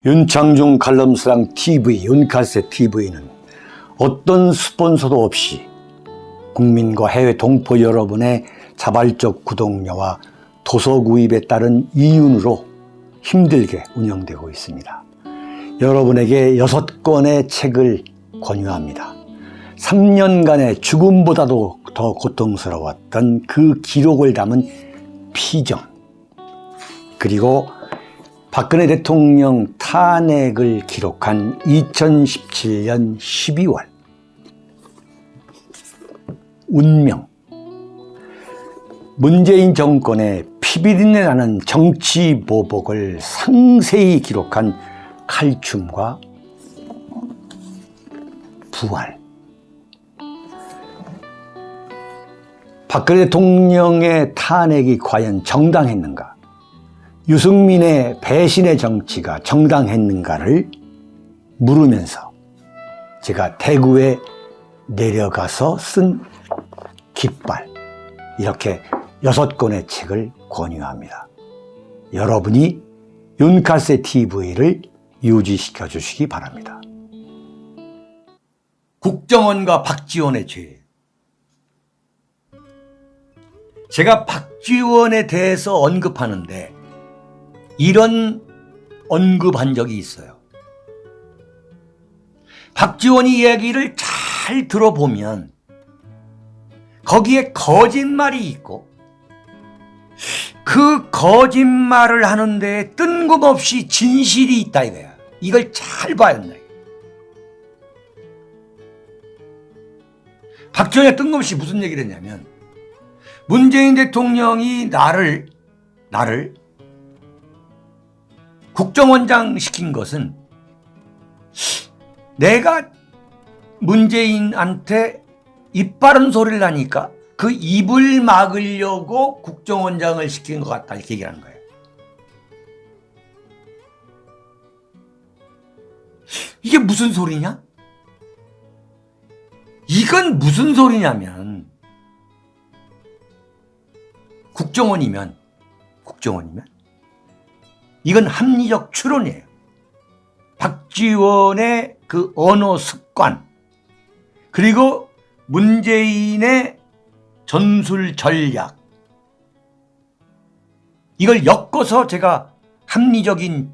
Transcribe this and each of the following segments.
윤창중 칼럼스랑 TV, 윤칼세 TV는 어떤 스폰서도 없이 국민과 해외 동포 여러분의 자발적 구독료와 도서 구입에 따른 이윤으로 힘들게 운영되고 있습니다. 여러분에게 6권의 책을 권유합니다. 3년간의 죽음보다도 더 고통스러웠던 그 기록을 담은 피정, 그리고 박근혜 대통령 탄핵을 기록한 2017년 12월, 운명, 문재인 정권의 피비린내 나는 정치 보복을 상세히 기록한 칼춤과 부활, 박근혜 대통령의 탄핵이 과연 정당했는가, 유승민의 배신의 정치가 정당했는가를 물으면서 제가 대구에 내려가서 쓴 깃발, 이렇게 6권의 책을 권유합니다. 여러분이 윤칼세 TV를 유지시켜 주시기 바랍니다. 국정원과 박지원의 죄. 제가 박지원에 대해서 언급하는데 이런 언급한 적이 있어요. 박지원이 이야기를 잘 들어보면 거기에 거짓말이 있고 그 거짓말을 하는데 뜬금없이 진실이 있다 이거야. 이걸 잘 봐야 한다. 박지원이 뜬금없이 무슨 얘기를 했냐면, 문재인 대통령이 나를 국정원장 시킨 것은 내가 문재인한테 입 바른 소리를 하니까 그 입을 막으려고 국정원장을 시킨 것 같다, 이렇게 얘기를 하는 거예요. 이게 무슨 소리냐? 이건 무슨 소리냐면, 국정원이면 이건 합리적 추론이에요. 박지원의 그 언어 습관, 그리고 문재인의 전술 전략, 이걸 엮어서 제가 합리적인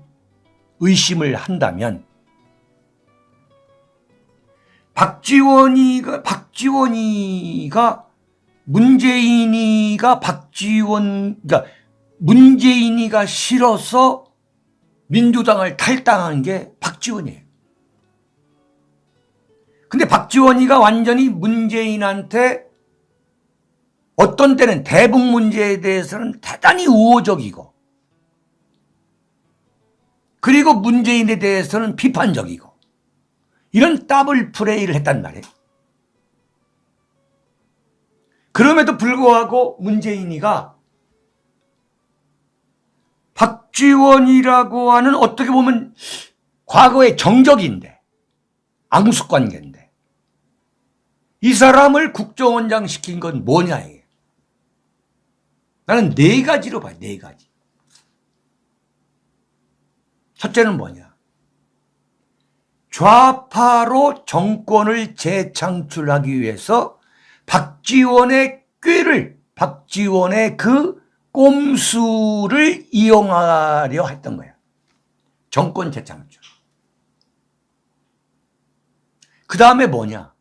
의심을 한다면, 박지원이가 문재인이가 싫어서 민주당을 탈당한 게 박지원이에요. 근데 박지원이가 완전히 문재인한테 어떤 때는 대북 문제에 대해서는 대단히 우호적이고, 그리고 문재인에 대해서는 비판적이고, 이런 더블 플레이를 했단 말이에요. 그럼에도 불구하고 문재인이가 박지원이라고 하는, 어떻게 보면 과거의 정적인데, 앙숙 관계인데, 이 사람을 국정원장 시킨 건 뭐냐 이게. 나는 4가지로 봐요. 4가지. 첫째는 뭐냐, 좌파로 정권을 재창출하기 위해서 박지원의 꾀를, 박지원의 그 꼼수를 이용하려 했던 거예요. 정권 재창출. 그 다음에 뭐냐,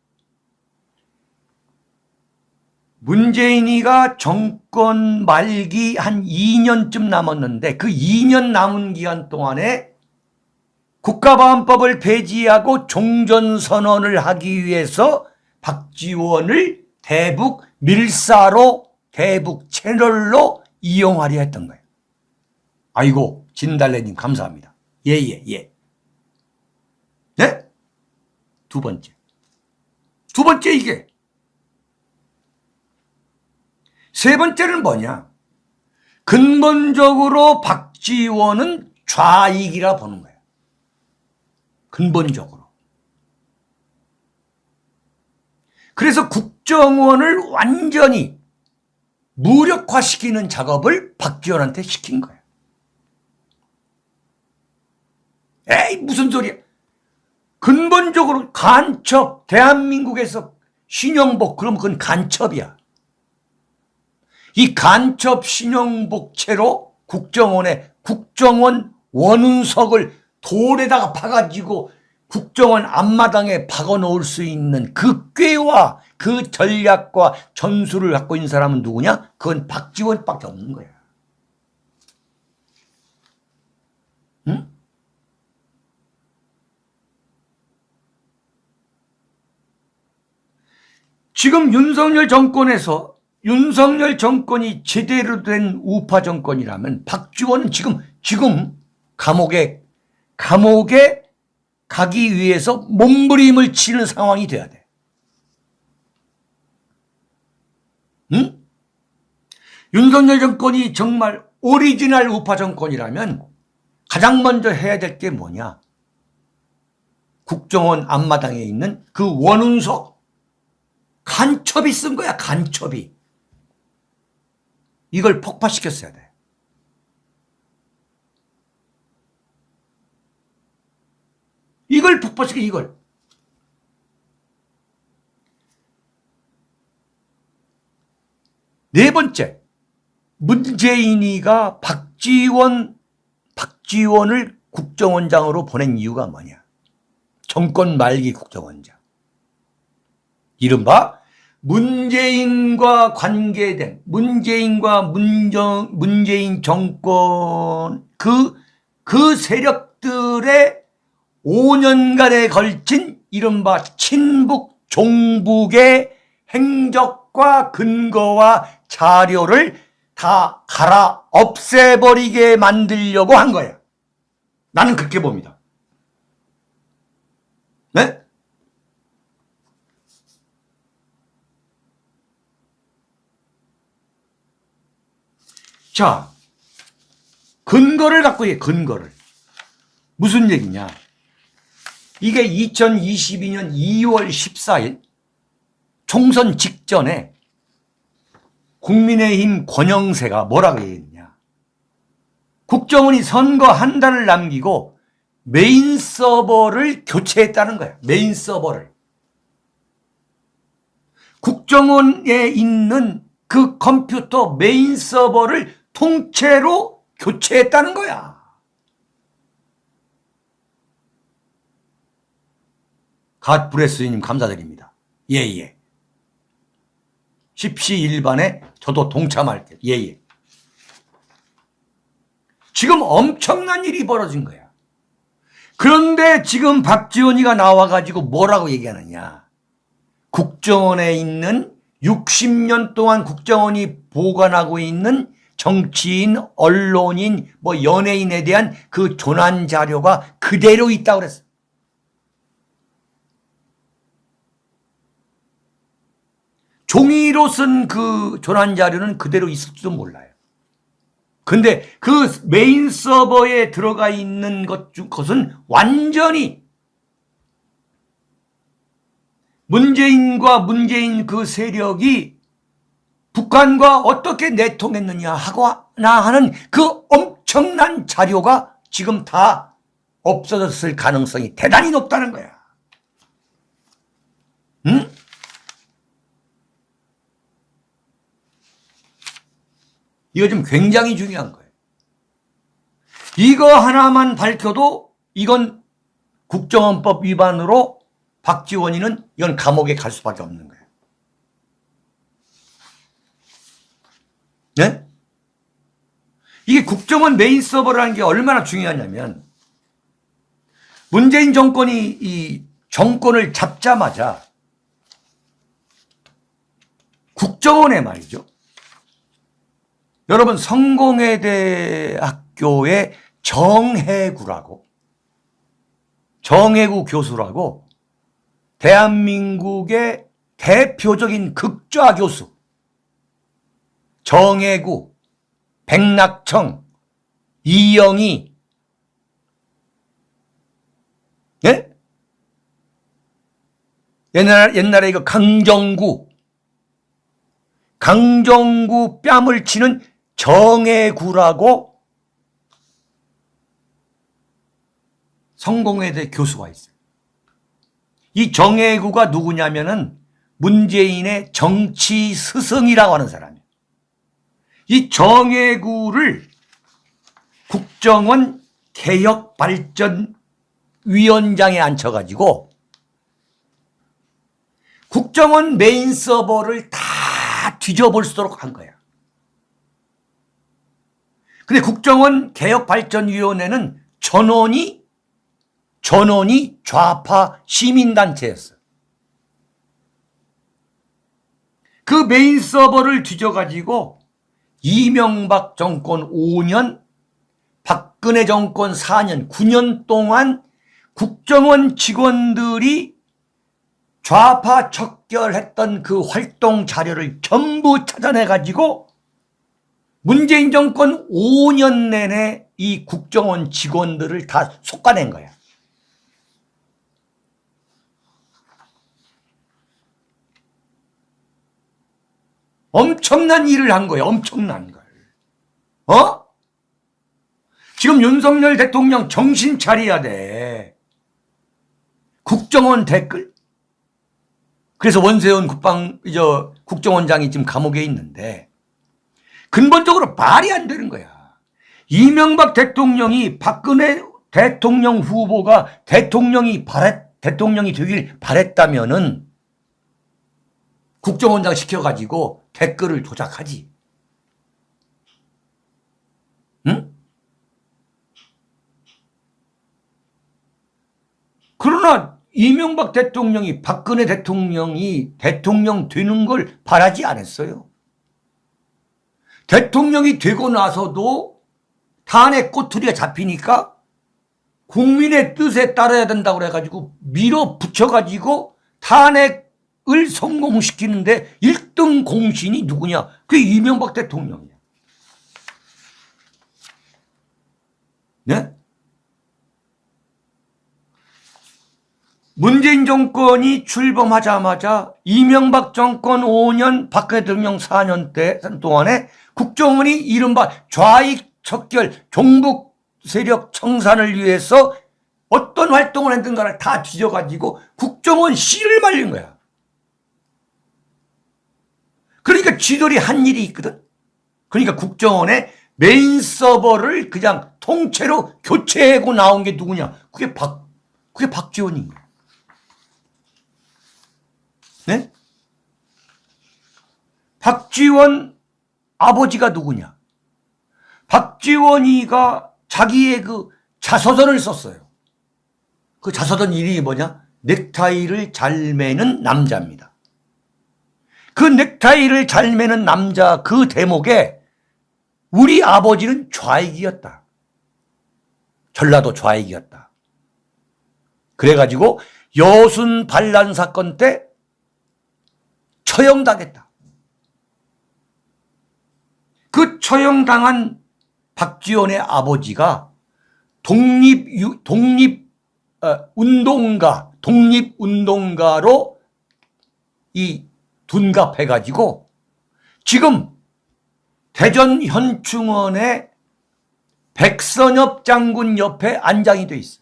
문재인이가 정권 말기 한 2년쯤 남았는데 그 2년 남은 기간 동안에 국가보안법을 폐지하고 종전선언을 하기 위해서 박지원을 대북 밀사로, 대북 채널로 이용하려 했던 거예요. 아이고, 진달래님 감사합니다. 예. 네? 두 번째 이게. 세 번째는 뭐냐, 근본적으로 박지원은 좌익이라 보는 거예요. 근본적으로. 그래서 국정원을 완전히 무력화시키는 작업을 박지원한테 시킨 거예요. 에이, 무슨 소리야. 근본적으로 간첩, 대한민국에서 신영복, 그럼 그건 간첩이야. 이 간첩 신영복채로 국정원 원운석을 돌에다가 파가지고 국정원 앞마당에 박아놓을 수 있는 그 꾀와 그 전략과 전술을 갖고 있는 사람은 누구냐? 그건 박지원밖에 없는 거야. 응? 지금 윤석열 정권이 제대로 된 우파 정권이라면 박지원은 지금 감옥에 가기 위해서 몸부림을 치는 상황이 돼야 돼. 응? 윤석열 정권이 정말 오리지널 우파 정권이라면 가장 먼저 해야 될 게 뭐냐? 국정원 앞마당에 있는 그 원운석, 간첩이 쓴 거야, 간첩이. 이걸 폭파시켰어야 돼. 이걸 폭파시켜, 이걸. 네 번째, 문재인이가 박지원을 국정원장으로 보낸 이유가 뭐냐? 정권 말기 국정원장. 이른바 문재인과 관계된 문재인 정권 그 세력들의 5년간에 걸친 이른바 친북 종북의 행적과 근거와 자료를 다 갈아 없애버리게 만들려고 한 거예요. 나는 그렇게 봅니다. 네? 자, 근거를 갖고 해, 근거를. 무슨 얘기냐? 이게 2022년 2월 14일 총선 직전에 국민의힘 권영세가 뭐라고 얘기했냐? 국정원이 선거 한 달을 남기고 메인 서버를 교체했다는 거야. 메인 서버를. 국정원에 있는 그 컴퓨터 메인 서버를 통째로 교체했다는 거야. 갓브레스님 감사드립니다. 예예. 십시일반에 저도 동참할게요. 예예. 지금 엄청난 일이 벌어진 거야. 그런데 지금 박지원이가 나와가지고 뭐라고 얘기하느냐. 국정원에 있는 60년 동안 국정원이 보관하고 있는 정치인, 언론인, 연예인에 대한 그 조난 자료가 그대로 있다고 그랬어. 종이로 쓴 그 조난 자료는 그대로 있을지도 몰라요. 근데 그 메인 서버에 들어가 있는 것은 완전히 문재인 그 세력이 북한과 어떻게 내통했느냐 하거나 하는 그 엄청난 자료가 지금 다 없어졌을 가능성이 대단히 높다는 거야. 응? 이거 좀 굉장히 중요한 거예요. 이거 하나만 밝혀도 이건 국정원법 위반으로 박지원이는 이건 감옥에 갈 수밖에 없는 거예요. 네? 이게 국정원 메인 서버라는 게 얼마나 중요하냐면 문재인 정권이 이 정권을 잡자마자 국정원에 말이죠. 여러분 성공회대학교의 정혜구 교수라고 대한민국의 대표적인 극좌 교수 정혜구, 백낙청, 이영희, 예? 옛날에 이거 강정구 뺨을 치는 정혜구라고 성공회대 교수가 있어요. 이 정혜구가 누구냐면은 문재인의 정치 스승이라고 하는 사람이에요. 이 정혜구를 국정원 개혁발전위원장에 앉혀가지고 국정원 메인 서버를 다 뒤져볼 수 있도록 한 거야. 근데 국정원 개혁발전위원회는 전원이 좌파 시민단체였어. 그 메인 서버를 뒤져가지고 이명박 정권 5년, 박근혜 정권 4년, 9년 동안 국정원 직원들이 좌파 척결했던 그 활동 자료를 전부 찾아내가지고 문재인 정권 5년 내내 이 국정원 직원들을 다 솎아낸 거야. 엄청난 일을 한 거예요. 엄청난 걸. 지금 윤석열 대통령 정신 차려야 돼. 국정원 댓글. 그래서 원세훈 국정원장이 지금 감옥에 있는데 근본적으로 말이 안 되는 거야. 이명박 대통령이 박근혜 대통령 후보가 대통령이 되길 바랬다면은 국정원장 시켜가지고 댓글을 조작하지. 응? 그러나 이명박 대통령이 박근혜 대통령이 대통령 되는 걸 바라지 않았어요. 대통령이 되고 나서도 탄핵 꼬투리가 잡히니까 국민의 뜻에 따라야 된다고 그래가지고 밀어붙여가지고 탄핵을 성공시키는데 1등 공신이 누구냐? 그게 이명박 대통령이야. 네? 문재인 정권이 출범하자마자 이명박 정권 5년, 박근혜 대통령 4년 동안에 국정원이 이른바 좌익 척결, 종북 세력 청산을 위해서 어떤 활동을 했던가를 다 뒤져가지고 국정원 씨를 말린 거야. 그러니까 쥐들이 한 일이 있거든. 그러니까 국정원의 메인 서버를 그냥 통째로 교체하고 나온 게 누구냐? 그게 박지원인 거야. 네? 박지원 아버지가 누구냐? 박지원이가 자기의 그 자서전을 썼어요. 그 자서전 이름이 뭐냐? 넥타이를 잘 매는 남자입니다. 그 넥타이를 잘 매는 남자 그 대목에 우리 아버지는 좌익이었다. 전라도 좌익이었다. 그래가지고 여순 반란 사건 때 처형당했다. 그 처형당한 박지원의 아버지가 독립운동가로 이 둔갑해가지고 지금 대전 현충원에 백선엽 장군 옆에 안장이 돼 있어.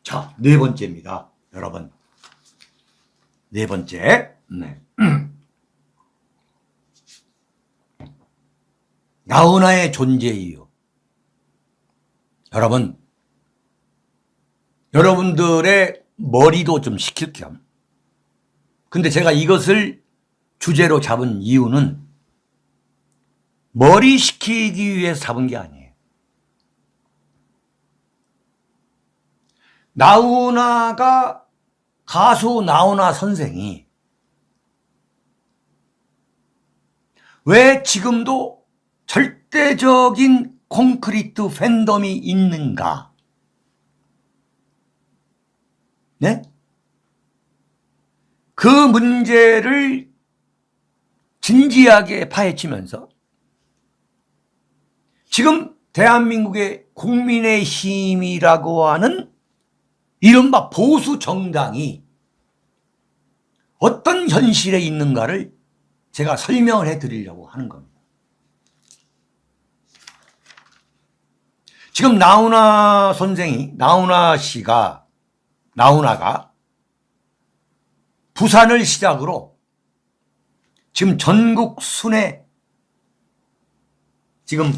자, 네 번째입니다. 여러분. 네 번째. 네. 나훈아의 존재 이유. 여러분, 여러분들의 머리도 좀 식힐 겸. 근데 제가 이것을 주제로 잡은 이유는 머리 식히기 위해서 잡은 게 아니에요. 가수 나훈아 선생이 왜 지금도 절대적인 콘크리트 팬덤이 있는가? 네? 그 문제를 진지하게 파헤치면서 지금 대한민국의 국민의힘이라고 하는 이른바 보수 정당이 어떤 현실에 있는가를 제가 설명을 해드리려고 하는 겁니다. 지금 나훈아가 부산을 시작으로 지금 전국 순회 지금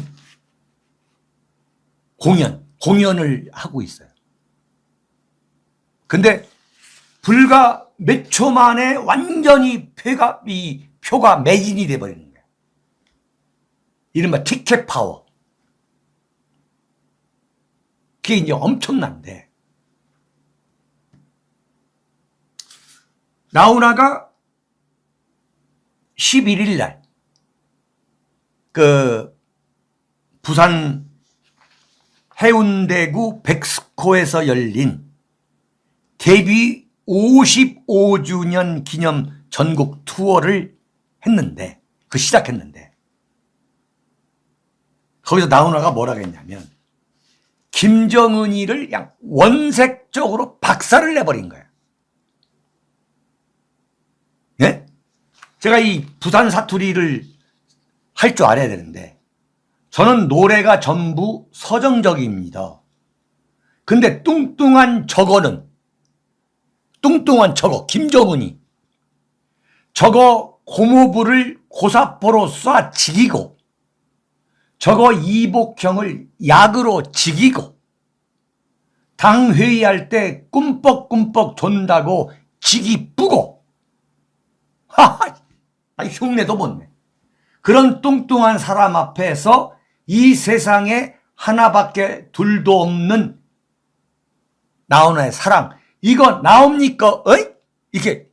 공연을 하고 있어요. 근데 불과 몇 초 만에 완전히 표가 매진이 돼버리는 거예요. 이른바 티켓 파워. 그게 이제 엄청난데, 나훈아가 11일 날 부산 해운대구 백스코에서 열린 데뷔 55주년 기념 전국 투어를 했는데, 시작했는데, 거기서 나훈아가 뭐라고 했냐면, 김정은이를 그냥 원색적으로 박살을 내버린 거예요. 예? 제가 이 부산 사투리를 할 줄 알아야 되는데, 저는 노래가 전부 서정적입니다. 근데 뚱뚱한 저거, 김정은이 저거 고무부를 고사포로 쏴 죽이고, 저거 이복형을 약으로 죽이고, 당 회의할 때 꿈뻑꿈뻑 존다고 지기 뿌고, 흉내도 못 내. 그런 뚱뚱한 사람 앞에서 이 세상에 하나밖에 둘도 없는 나훈아의 사랑, 이거 나옵니까? 이게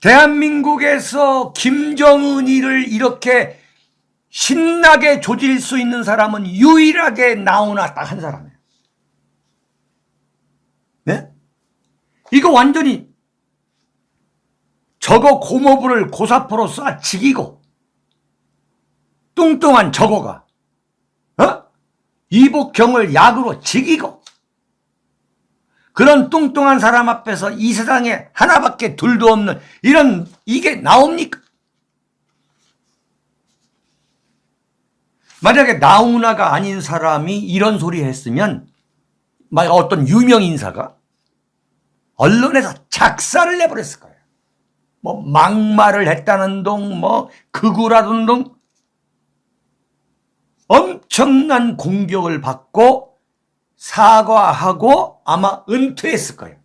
대한민국에서 김정은이를 이렇게 신나게 조질 수 있는 사람은 유일하게 나훈아 딱 한 사람이에요. 네? 이거 완전히 저거 고모부를 고사포로 쏴 죽이고, 뚱뚱한 저거가 이복형을 약으로 죽이고, 그런 뚱뚱한 사람 앞에서 이 세상에 하나밖에 둘도 없는 이게 나옵니까? 만약에 나훈아가 아닌 사람이 이런 소리 했으면, 만약 어떤 유명 인사가 언론에서 작사를 내버렸을 거예요. 뭐 막말을 했다는 둥, 뭐 극우라는 둥, 엄청난 공격을 받고 사과하고 아마 은퇴했을 거예요.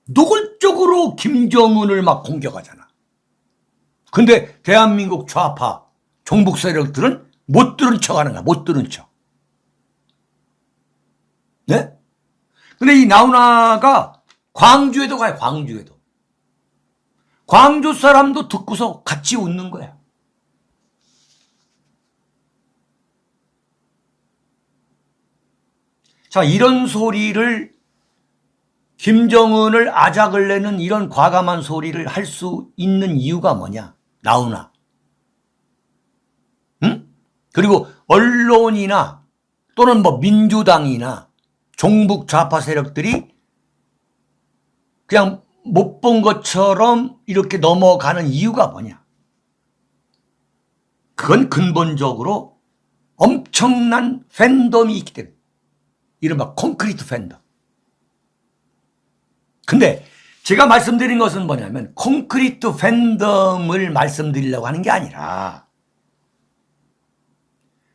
노골적으로 김정은을 막 공격하잖아. 근데 대한민국 좌파 종북 세력들은 못 들은 척 하는 거야. 못 들은 척. 네? 근데 이 나훈아가 광주에도 가요. 광주 사람도 듣고서 같이 웃는 거야. 자, 이런 소리를, 김정은을 아작을 내는 이런 과감한 소리를 할 수 있는 이유가 뭐냐? 나훈아. 응? 그리고 언론이나 또는 뭐 민주당이나 종북 좌파 세력들이 그냥 못 본 것처럼 이렇게 넘어가는 이유가 뭐냐? 그건 근본적으로 엄청난 팬덤이 있기 때문에, 이른바 콘크리트 팬덤. 근데 제가 말씀드린 것은 뭐냐면, 콘크리트 팬덤을 말씀드리려고 하는 게 아니라,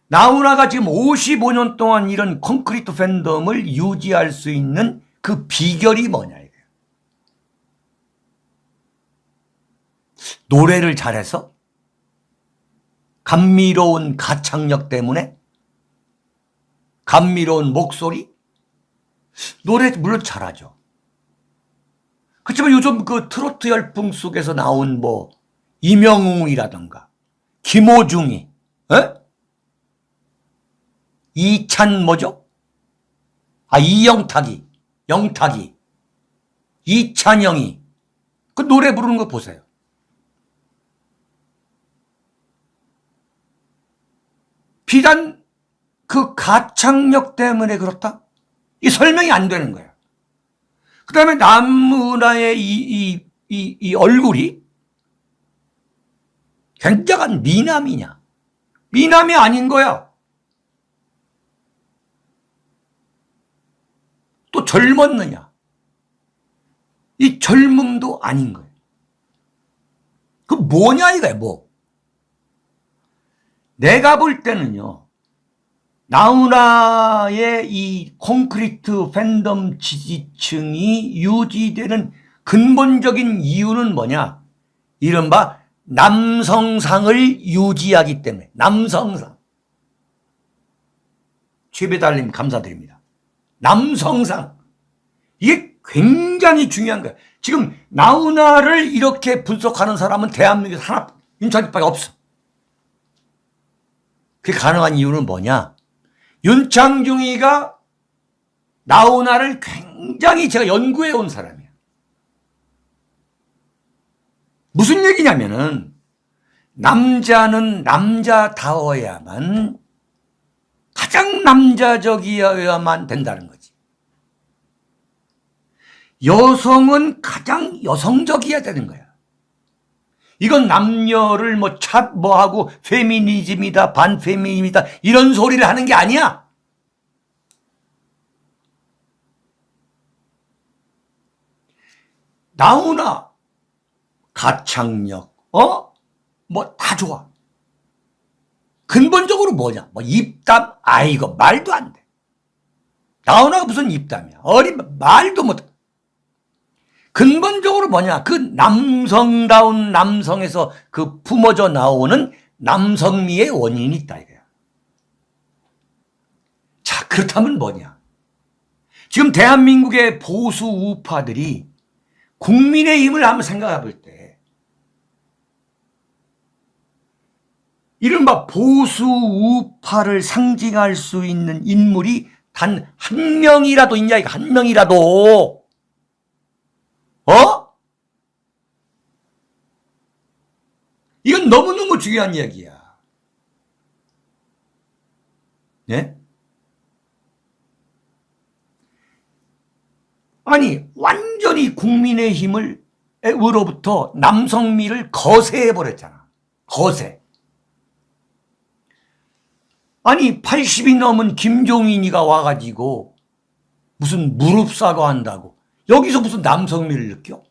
나훈아가 지금 55년 동안 이런 콘크리트 팬덤을 유지할 수 있는 그 비결이 뭐냐 이거예요. 노래를 잘해서? 감미로운 가창력 때문에? 감미로운 목소리? 노래 물론 잘하죠. 그렇지만 요즘 그 트로트 열풍 속에서 나온 뭐 이명웅이라든가 김호중이, 이찬 뭐죠? 영탁이, 이찬영이 그 노래 부르는 거 보세요. 비단 그 가창력 때문에 그렇다? 이 설명이 안 되는 거야. 그 다음에 나무라의 이 얼굴이 굉장한 미남이냐? 미남이 아닌 거야. 또 젊었느냐? 이 젊음도 아닌 거예요. 그 뭐냐 이거야, 뭐. 내가 볼 때는요, 나훈아의 이 콘크리트 팬덤 지지층이 유지되는 근본적인 이유는 뭐냐? 이른바 남성상을 유지하기 때문에. 남성상. 최배달님 감사드립니다. 남성상. 이게 굉장히 중요한 거야. 지금 나훈아를 이렇게 분석하는 사람은 대한민국에서 하나, 윤창식밖에 없어. 그게 가능한 이유는 뭐냐? 윤창중이가 나훈아를 굉장히 제가 연구해 온 사람이야. 무슨 얘기냐면은 남자는 남자다워야만 가장 남자적이어야만 된다는 거지. 여성은 가장 여성적이어야 되는 거야. 이건 남녀를 하고 페미니즘이다, 반페미니즘이다 이런 소리를 하는 게 아니야. 나훈아 가창력 다 좋아. 근본적으로 뭐냐? 입담? 이거 말도 안 돼. 나훈아가 무슨 입담이야? 말도 못해. 근본적으로 뭐냐? 그 남성다운 남성에서 그 품어져 나오는 남성미의 원인이 있다 이거야. 자, 그렇다면 뭐냐? 지금 대한민국의 보수 우파들이 국민의힘을 한번 생각해 볼 때 이른바 보수 우파를 상징할 수 있는 인물이 단 한 명이라도 있냐 이거. 한 명이라도. 이건 너무너무 중요한 이야기야. 네? 아니, 완전히 국민의힘으로부터 남성미를 거세해버렸잖아. 거세. 아니, 80이 넘은 김종인이가 와가지고 무슨 무릎 사과한다고. 여기서 무슨 남성미를 느껴?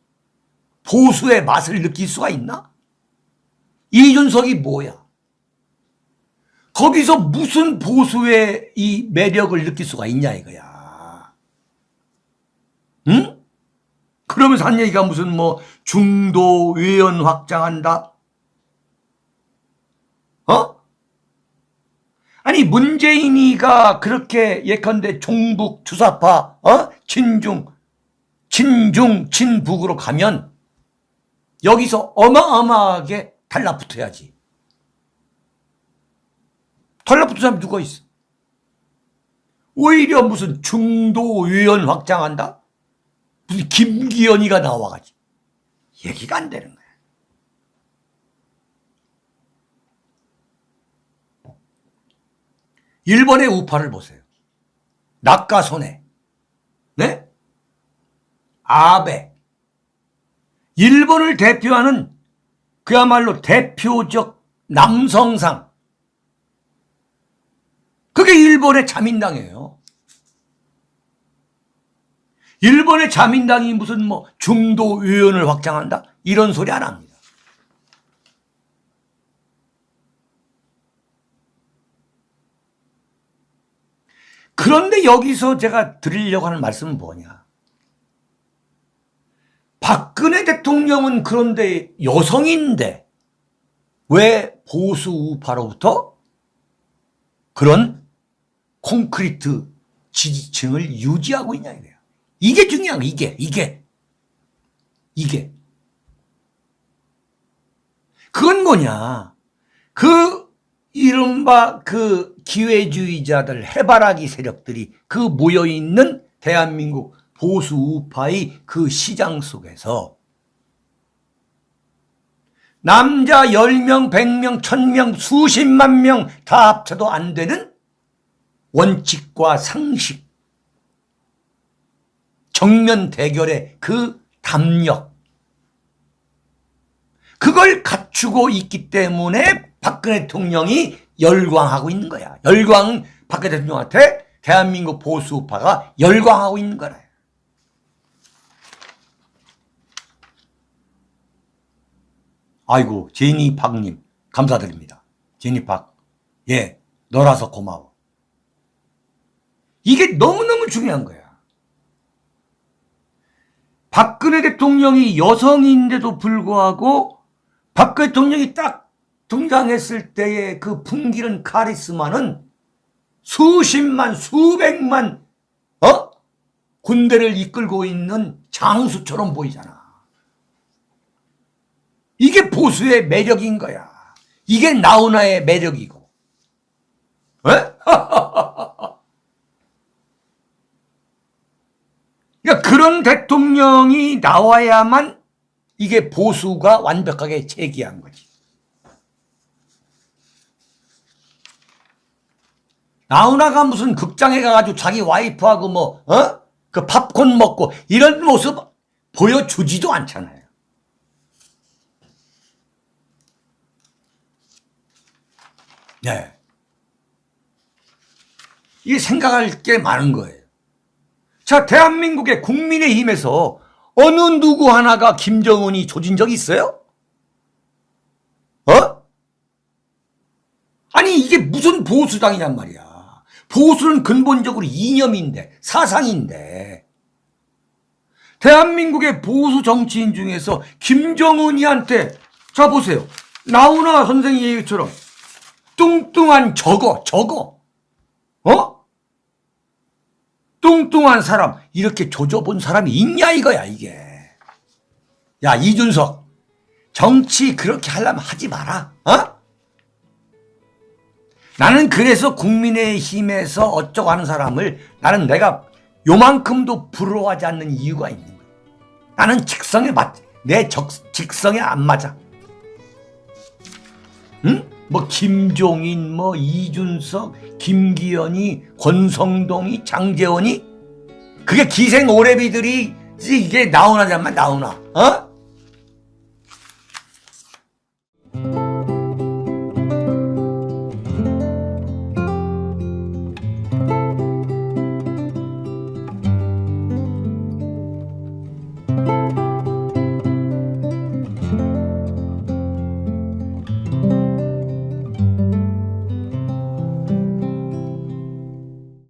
보수의 맛을 느낄 수가 있나? 이준석이 뭐야? 거기서 무슨 보수의 이 매력을 느낄 수가 있냐 이거야. 응? 그러면서 한 얘기가 무슨 중도 외연 확장한다? 아니 문재인이가 그렇게 예컨대 종북 주사파 친중 친북으로 가면 여기서 어마어마하게 달라붙어야지. 달라붙은 사람이 누가 있어? 오히려 무슨 중도 외연 확장한다? 무슨 김기현이가 나와가지고 얘기가 안 되는 거야. 일본의 우파를 보세요. 낙가소네, 네? 아베. 일본을 대표하는 그야말로 대표적 남성상. 그게 일본의 자민당이에요. 일본의 자민당이 무슨 중도 외연을 확장한다? 이런 소리 안 합니다. 그런데 여기서 제가 드리려고 하는 말씀은 뭐냐? 박근혜 대통령은 그런데 여성인데 왜 보수 우파로부터 그런 콘크리트 지지층을 유지하고 있냐 이거야. 이게 중요한 거야. 이게. 그건 뭐냐? 그 이른바 그 기회주의자들 해바라기 세력들이 그 모여있는 대한민국 보수 우파의 그 시장 속에서 남자 10명, 100명, 1000명, 수십만 명 다 합쳐도 안 되는 원칙과 상식, 정면 대결의 그 담력, 그걸 갖추고 있기 때문에 박근혜 대통령이 열광하고 있는 거야. 박근혜 대통령한테 대한민국 보수파가 열광하고 있는 거라. 아이고, 제니팍님 감사드립니다. 제니팍, 예, 너라서 고마워. 이게 너무너무 중요한 거야. 박근혜 대통령이 여성인데도 불구하고 박근혜 대통령이 딱 등장했을 때의 그 풍기는 카리스마는 수십만, 수백만 군대를 이끌고 있는 장수처럼 보이잖아. 이게 보수의 매력인 거야. 이게 나훈아의 매력이고. 그러니까 그런 대통령이 나와야만 이게 보수가 완벽하게 재기한 거지. 나훈아가 무슨 극장에 가가지고 자기 와이프하고 그 팝콘 먹고 이런 모습 보여주지도 않잖아요. 네. 이게 생각할 게 많은 거예요. 자, 대한민국의 국민의힘에서 어느 누구 하나가 김정은이 조진 적이 있어요? 아니, 이게 무슨 보수당이냔 말이야. 보수는 근본적으로 이념인데, 사상인데. 대한민국의 보수 정치인 중에서 김정은이한테, 자, 보세요. 나훈아 선생님 얘기처럼 뚱뚱한 저거. 뚱뚱한 사람, 이렇게 조져본 사람이 있냐, 이거야, 이게. 야, 이준석, 정치 그렇게 하려면 하지 마라, 나는 그래서 국민의힘에서 어쩌고 하는 사람을 나는 내가 요만큼도 부러워하지 않는 이유가 있는 거야. 나는 내 직성에 안 맞아. 응? 김종인, 이준석, 김기현이, 권성동이, 장제원이, 그게 기생 오래비들이 이게 나훈아잖아, 나훈아.